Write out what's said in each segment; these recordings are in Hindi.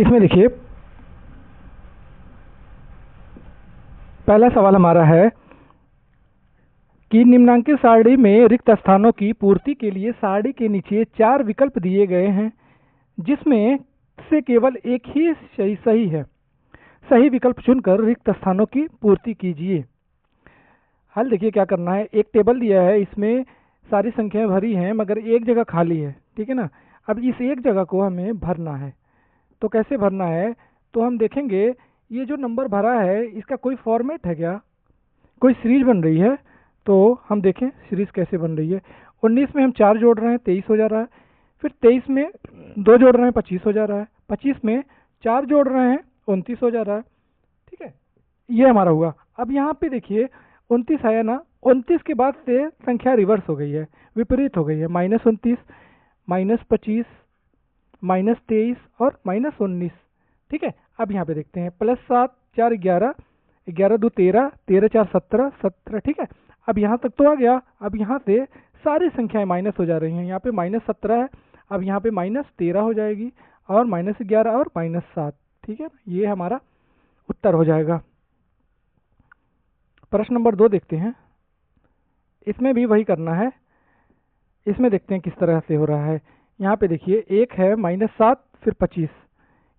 इसमें देखिए पहला सवाल हमारा है कि निम्नांकित सारणी में रिक्त स्थानों की पूर्ति के लिए सारणी के नीचे 4 विकल्प दिए गए हैं जिसमें से केवल एक ही सही है। सही विकल्प चुनकर रिक्त स्थानों की पूर्ति कीजिए। हल देखिए क्या करना है। एक टेबल दिया है, इसमें सारी संख्याएं भरी हैं मगर एक जगह खाली है, ठीक है ना। अब इस एक जगह को हमें भरना है। तो कैसे भरना है, तो हम देखेंगे ये जो नंबर भरा है इसका कोई फॉर्मेट है क्या, कोई सीरीज बन रही है। तो हम देखें सीरीज कैसे बन रही है। 19 में हम 4 जोड़ रहे हैं 23 हो जा रहा है, फिर 23 में 2 जोड़ रहे हैं 25 हो जा रहा है, 25 में 4 जोड़ रहे हैं 29 हो जा रहा है, ठीक है। ये हमारा हुआ। अब यहाँ पे देखिए 29 आया ना, 29 के बाद से संख्या रिवर्स हो गई है, विपरीत हो गई है। -29, -25, -23 और -19, ठीक है। अब यहाँ पे देखते हैं +7 4 11, 11 2 13, 13 4 17, 17, ठीक है। अब यहाँ तक तो आ गया। अब यहाँ से सारी संख्याएं माइनस हो जा रही हैं। यहाँ पे -17 है, अब यहाँ पे -13 हो जाएगी और -11 और -7, ठीक है। ये हमारा उत्तर हो जाएगा। प्रश्न नंबर 2 देखते हैं। इसमें भी वही करना है। इसमें देखते हैं किस तरह से हो रहा है। यहाँ पे देखिए एक है -7 फिर 25,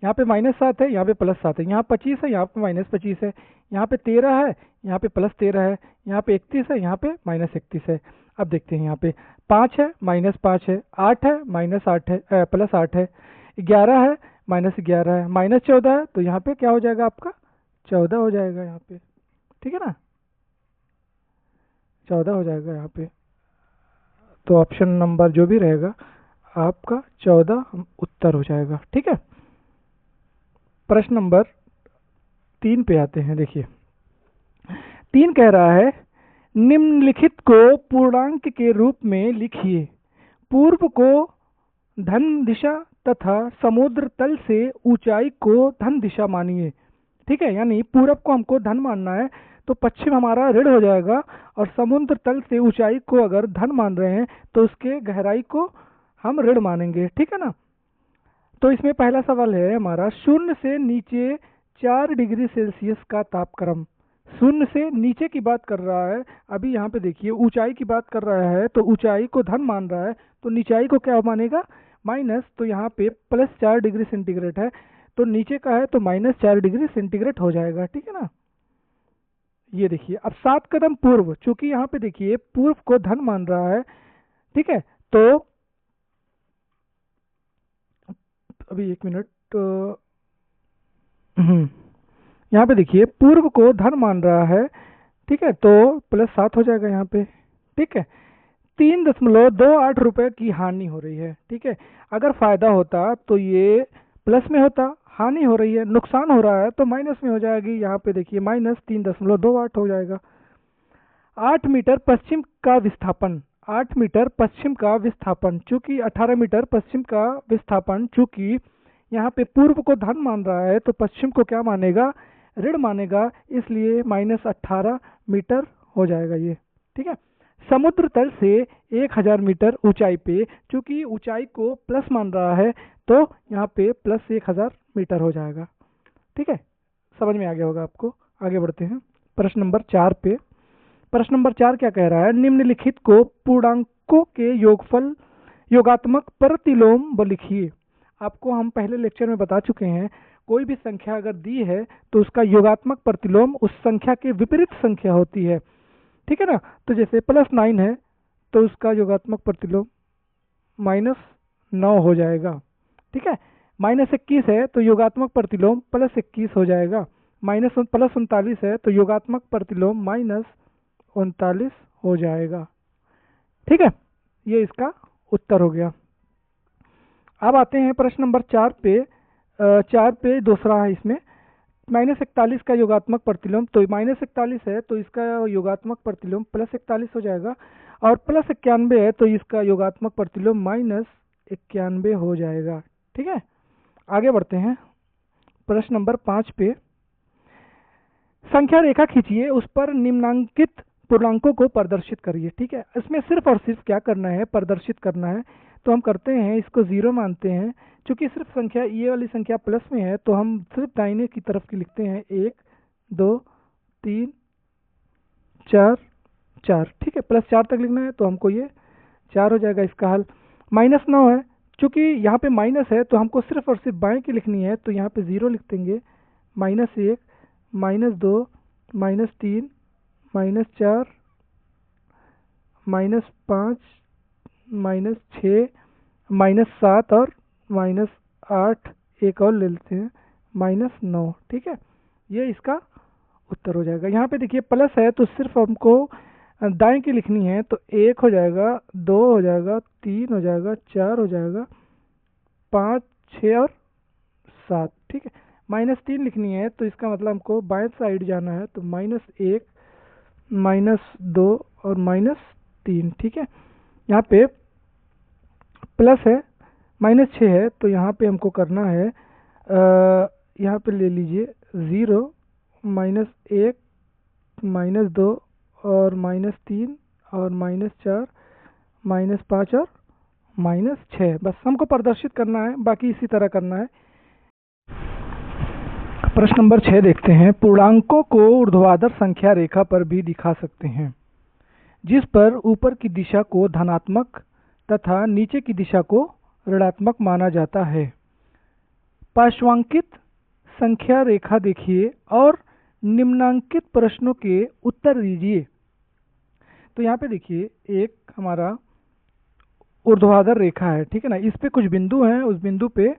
यहाँ पे -7 है, यहाँ पे +7 है, यहाँ 25 है, यहाँ पे -25 है, यहाँ पे 13 है, यहाँ पे +13 है, यहाँ पे 31 है, यहाँ पे -31 है। अब देखते हैं यहाँ पे 5 है -5 है, 8 है -8 है, +8 है, 11 है -11 है, -14 है। तो यहाँ पे क्या हो जाएगा आपका 14 हो जाएगा यहाँ पे, ठीक है ना, 14 हो जाएगा यहाँ पे। तो ऑप्शन नंबर जो भी रहेगा आपका 14 उत्तर हो जाएगा, ठीक है। प्रश्न नंबर 3 पे आते हैं। देखिए 3 कह रहा है निम्नलिखित को पूर्णांक के रूप में लिखिए। पूर्व को धन दिशा तथा समुद्र तल से ऊंचाई को धन दिशा मानिए, ठीक है। यानी पूरब को हमको धन मानना है तो पश्चिम हमारा ऋण हो जाएगा, और समुद्र तल से ऊंचाई को अगर धन मान रहे हैं तो उसके गहराई को हम ऋण मानेंगे, ठीक है ना। तो इसमें पहला सवाल है हमारा, शून्य से नीचे 4 डिग्री सेल्सियस का तापक्रम। शून्य से नीचे की बात कर रहा है। अभी यहाँ पे देखिए ऊंचाई की बात कर रहा है तो ऊंचाई को धन मान रहा है तो नीचाई को क्या मानेगा माइनस। तो यहाँ पे +4 डिग्री सेंटीग्रेड है तो नीचे का है तो -4 डिग्री सेंटीग्रेड हो जाएगा, ठीक है ना। ये देखिए अब 7 कदम पूर्व, चूंकि यहाँ पे देखिए पूर्व को धन मान रहा है, ठीक है। तो अभी 1 मिनट, यहाँ पे देखिए पूर्व को धन मान रहा है, ठीक है। तो +7 हो जाएगा यहाँ पे, ठीक है। 3.28 रुपए की हानि हो रही है, ठीक है। अगर फायदा होता तो ये प्लस में होता, हानि हो रही है, नुकसान हो रहा है तो माइनस में हो जाएगी। यहाँ पे देखिए -3.28 हो जाएगा। 8 मीटर पश्चिम का विस्थापन, 8 मीटर पश्चिम का विस्थापन, चूंकि 18 मीटर पश्चिम का विस्थापन, चूंकि यहाँ पे पूर्व को धन मान रहा है तो पश्चिम को क्या मानेगा ऋण मानेगा, इसलिए -18 मीटर हो जाएगा ये, ठीक है। समुद्र तल से 1000 मीटर ऊंचाई पे, चूंकि ऊंचाई को प्लस मान रहा है तो यहाँ पे +1000 मीटर हो जाएगा, ठीक है। समझ में आ गया होगा आपको। आगे बढ़ते हैं प्रश्न नंबर 4 पे। प्रश्न नंबर 4 क्या कह रहा है, निम्नलिखित को पूर्णांकों के योगफल योगात्मक प्रतिलोम व लिखिए। आपको हम पहले लेक्चर में बता चुके हैं, कोई भी संख्या अगर दी है तो उसका योगात्मक प्रतिलोम उस संख्या के विपरीत संख्या होती है, ठीक है ना। तो जैसे +9 है तो उसका योगात्मक प्रतिलोम -9 हो जाएगा, ठीक है। -21 है तो योगात्मक प्रतिलोम +21 हो जाएगा। +39 है तो योगात्मक प्रतिलोम -39 हो जाएगा, ठीक है। ये इसका उत्तर हो गया। अब आते हैं प्रश्न नंबर 4 पे। 4 पे दूसरा है, इसमें -41 का योगात्मक प्रतिलोम, तो -41 है तो इसका योगात्मक प्रतिलोम +41 हो जाएगा, और +91 है तो इसका योगात्मक प्रतिलोम -91 हो जाएगा, ठीक है। आगे बढ़ते हैं प्रश्न नंबर 5 पे। संख्या रेखा खींचिए, उस पर निम्नांकित पूर्णांकों को प्रदर्शित करिए, ठीक है। इसमें सिर्फ और सिर्फ क्या करना है, प्रदर्शित करना है। तो हम करते हैं इसको 0 मानते हैं। चूंकि सिर्फ संख्या ये वाली संख्या प्लस में है तो हम सिर्फ दाहिने की तरफ की लिखते हैं, 1 2 3 4 4। ठीक है, +4 तक लिखना है तो हमको ये 4 हो जाएगा इसका हल। -9 है, चूंकि यहाँ पे माइनस है तो हमको सिर्फ और सिर्फ बाएं की लिखनी है, तो यहाँ पे 0 लिख देंगे। -1 -2 -3 -4 -5 -6 -7 और -8, एक और ले लेते हैं, -9। ठीक है, ये इसका उत्तर हो जाएगा। यहाँ पे देखिए प्लस है तो सिर्फ हमको दाएं की लिखनी है, तो 1 हो जाएगा, 2 हो जाएगा, 3 हो जाएगा, 4 हो जाएगा, 5 6 और 7। ठीक है, -3 लिखनी है तो इसका मतलब हमको बाएं साइड जाना है, तो -1 -2 और -3। ठीक है, यहाँ पे प्लस है, -6 है तो यहाँ पे हमको करना है, यहाँ पे ले लीजिए 0 -1 -2 और -3 और -4 -5 और -6। बस हमको प्रदर्शित करना है, बाकी इसी तरह करना है। प्रश्न नंबर 6 देखते हैं। पूर्णांकों को ऊर्ध्वाधर संख्या रेखा पर भी दिखा सकते हैं, जिस पर ऊपर की दिशा को धनात्मक तथा नीचे की दिशा को ऋणात्मक माना जाता है। पार्श्वांकित संख्या रेखा देखिए और निम्नांकित प्रश्नों के उत्तर दीजिए। तो यहाँ पे देखिए एक हमारा ऊर्ध्वाधर रेखा है, ठीक है ना, इस पे कुछ बिंदु हैं, उस बिंदु पे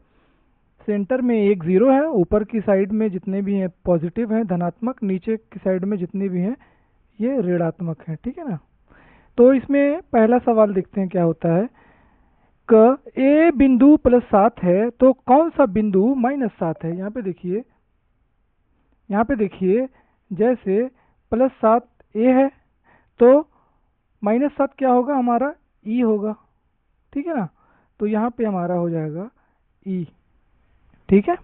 सेंटर में एक 0 है, ऊपर की साइड में जितने भी हैं पॉजिटिव हैं धनात्मक, नीचे की साइड में जितने भी हैं ये ऋणात्मक हैं। ठीक है ना, तो इसमें पहला सवाल देखते हैं क्या होता है। ए बिंदु +7 है तो कौन सा बिंदु -7 है। यहाँ पे देखिए जैसे +7 ए है तो -7 क्या होगा हमारा, ई होगा। ठीक है ना, तो यहाँ पे हमारा हो जाएगा ई। ठीक है,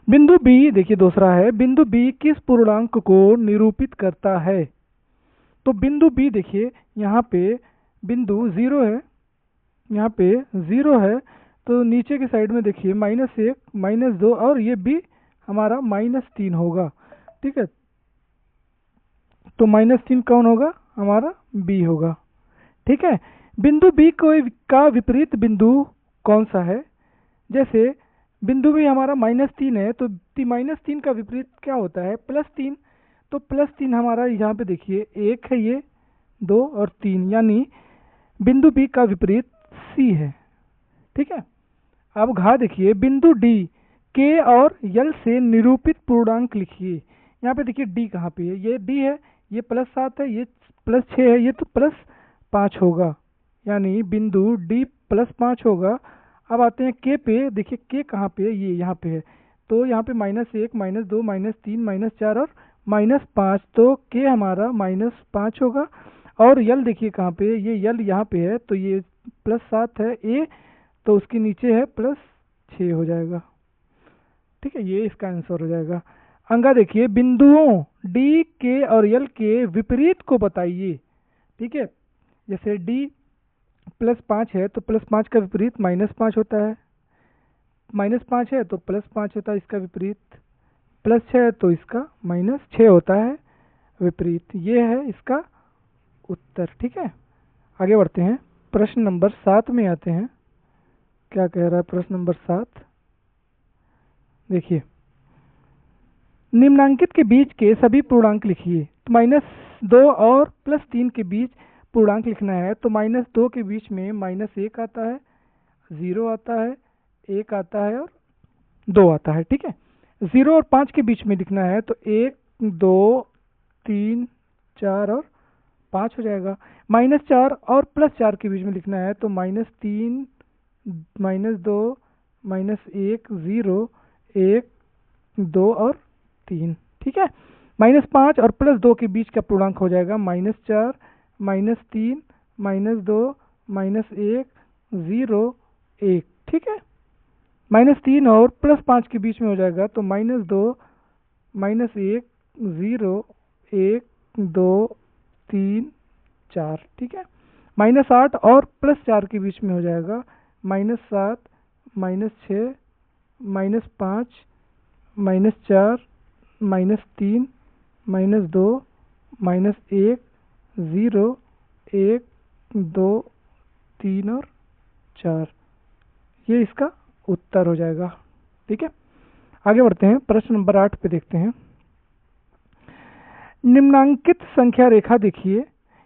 बिंदु बी देखिए दूसरा है, बिंदु बी किस पूर्णांक को निरूपित करता है। तो बिंदु बी देखिए यहाँ पे बिंदु 0 है, यहाँ पे 0 है तो नीचे की साइड में देखिए -1 -2 और ये भी हमारा -3 होगा। ठीक है, तो -3 कौन होगा हमारा, बी होगा। ठीक है, बिंदु बी का विपरीत बिंदु कौन सा है। जैसे बिंदु भी हमारा -3 है तो -3 का विपरीत क्या होता है, +3। तो +3 हमारा यहाँ पे देखिए 1 है, ये 2 और 3, यानी बिंदु बी का विपरीत सी है। ठीक है, अब घ देखिए बिंदु डी के और यल से निरूपित पूर्णांक लिखिए। यहाँ पे देखिए डी कहाँ पे है, ये डी है, ये +7 है, ये +6 है, ये तो +5 होगा, यानी बिंदु डी +5 होगा। अब आते हैं के पे, देखिए के कहाँ पे है, ये यहाँ पे है, तो यहाँ पे -1 -2 -3 -4 और -5, तो के हमारा -5 होगा। और यल देखिए कहाँ पे है, ये यल यहाँ पे है, तो ये +7 है ए, तो उसके नीचे है +6 हो जाएगा। ठीक है, ये इसका आंसर हो जाएगा। अंगा देखिए बिंदुओं डी के और यल के विपरीत को बताइए। ठीक है, जैसे डी +5 है तो +5 का विपरीत -5 होता है, -5 है तो +5 होता है इसका विपरीत, +6 है तो इसका -6 होता है विपरीत। ये है इसका उत्तर। ठीक है, आगे बढ़ते हैं, प्रश्न नंबर 7 में आते हैं। क्या कह रहा है प्रश्न नंबर 7, देखिए निम्नांकित के बीच के सभी पूर्णांक लिखिए। तो -2 और +3 के बीच पूर्णांक लिखना है, तो -2 के बीच में -1 आता है, 0 आता है, 1 आता है और 2 आता है। ठीक है, 0 और 5 के बीच में लिखना है, तो 1 2 3 4 और 5 हो जाएगा। -4 और +4 के बीच में लिखना है, तो -3 -2 -1 0 1 2 और 3। ठीक है, -5 और +2 के बीच का पूर्णांक हो जाएगा -4 -3 -2 -1 0 1। ठीक है, -3 और +5 के बीच में हो जाएगा, तो -2 -1 0 1 2 3 4। ठीक है, -8 और +4 के बीच में हो जाएगा -7 -6 -5 -4 -3 -2 -1 0 1 2 3 और 4, ये इसका उत्तर हो जाएगा। ठीक है, आगे बढ़ते हैं, प्रश्न नंबर 8 पे देखते हैं। निम्नांकित संख्या रेखा देखिए,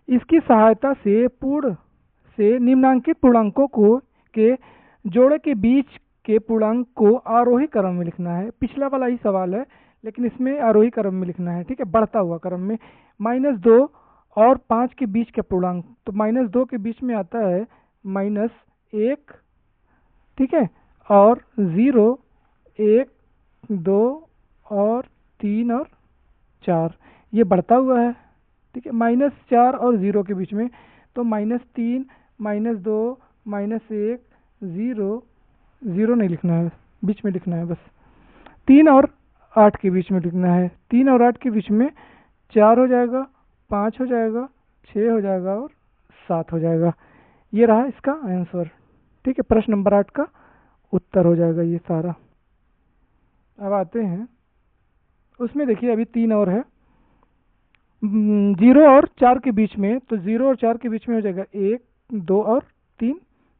इसकी सहायता से निम्नांकित पूर्णांकों को के जोड़े के बीच के पूर्णांक को आरोही क्रम में लिखना है। पिछला वाला ही सवाल है लेकिन इसमें आरोही क्रम में लिखना है। ठीक है, बढ़ता हुआ क्रम में। -2 और 5 के बीच का पूर्णांक, तो -2 के बीच में आता है -1, ठीक है, और 0 1 2 और 3 और 4, ये बढ़ता हुआ है। ठीक है, -4 और 0 के बीच में, तो -3 -2 -1 0 0 नहीं लिखना है, बीच में लिखना है बस। 3 और 8 के बीच में लिखना है। 3 और 8 के बीच में 4 हो जाएगा, 5 हो जाएगा, 6 हो जाएगा और 7 हो जाएगा। ये रहा इसका आंसर। ठीक है, प्रश्न नंबर 8 का उत्तर हो जाएगा ये सारा। अब आते हैं उसमें, देखिए अभी 3 और है। 0 और 4 के बीच में, तो 0 और 4 के बीच में हो जाएगा 1 2 और 3।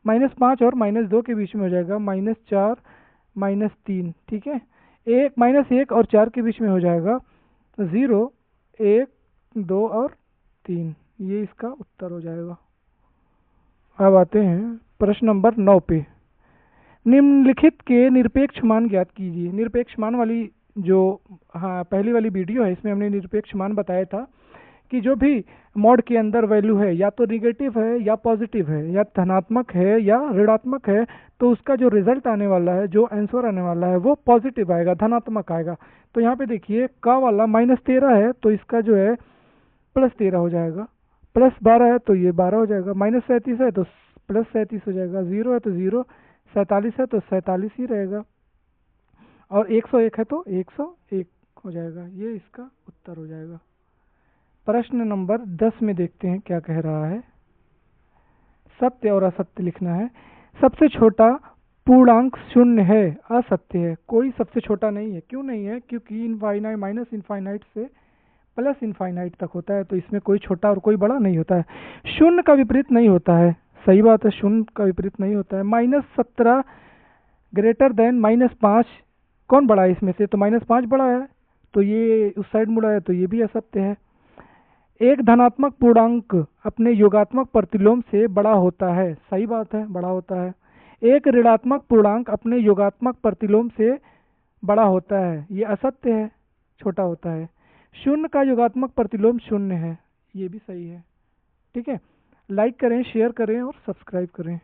-5 और -2 के बीच में हो जाएगा -4 -3। ठीक है, -1 और 4 के बीच में हो जाएगा 0 1 2 और 3, ये इसका उत्तर हो जाएगा। अब आते हैं प्रश्न नंबर 9 पे। निम्नलिखित के निरपेक्ष मान ज्ञात कीजिए। निरपेक्ष मान वाली जो पहली वाली वीडियो है, इसमें हमने निरपेक्ष मान बताया था कि जो भी मॉड के अंदर वैल्यू है, या तो निगेटिव है या पॉजिटिव है या धनात्मक है या ऋणात्मक है, तो उसका जो रिजल्ट आने वाला है, जो आंसर आने वाला है, वो पॉजिटिव आएगा, धनात्मक आएगा। तो यहाँ पे देखिए का वाला -13 है, तो इसका जो है +13 हो जाएगा। +12 है तो ये 12 हो जाएगा। -37 है तो +37 हो जाएगा। 0 है तो 0, 47 है तो 47 ही रहेगा, और 101 है तो 101 हो जाएगा। ये इसका उत्तर हो जाएगा। प्रश्न नंबर 10 में देखते हैं क्या कह रहा है। सत्य और असत्य लिखना है। सबसे छोटा पूर्णांक 0 है, असत्य है। कोई सबसे छोटा नहीं है। क्यों नहीं है? क्योंकि इनफाइनाइट माइनस इनफाइनाइट से प्लस इनफाइनाइट तक होता है, तो इसमें कोई छोटा और कोई बड़ा नहीं होता है। 0 का विपरीत नहीं होता है। सही बात है, 0 का विपरीत नहीं होता है। -17 ग्रेटर देन -5, कौन बड़ा है इसमें से? तो -5 बड़ा है, तो ये उस साइड मुड़ा है, तो ये भी असत्य है। एक धनात्मक पूर्णांक अपने योगात्मक प्रतिलोम से बड़ा होता है। सही बात है, बड़ा होता है। एक ऋणात्मक पूर्णांक अपने योगात्मक प्रतिलोम से बड़ा होता है, ये असत्य है, छोटा होता है। 0 का योगात्मक प्रतिलोम 0 है, ये भी सही है। ठीक है, लाइक करें, शेयर करें और सब्सक्राइब करें।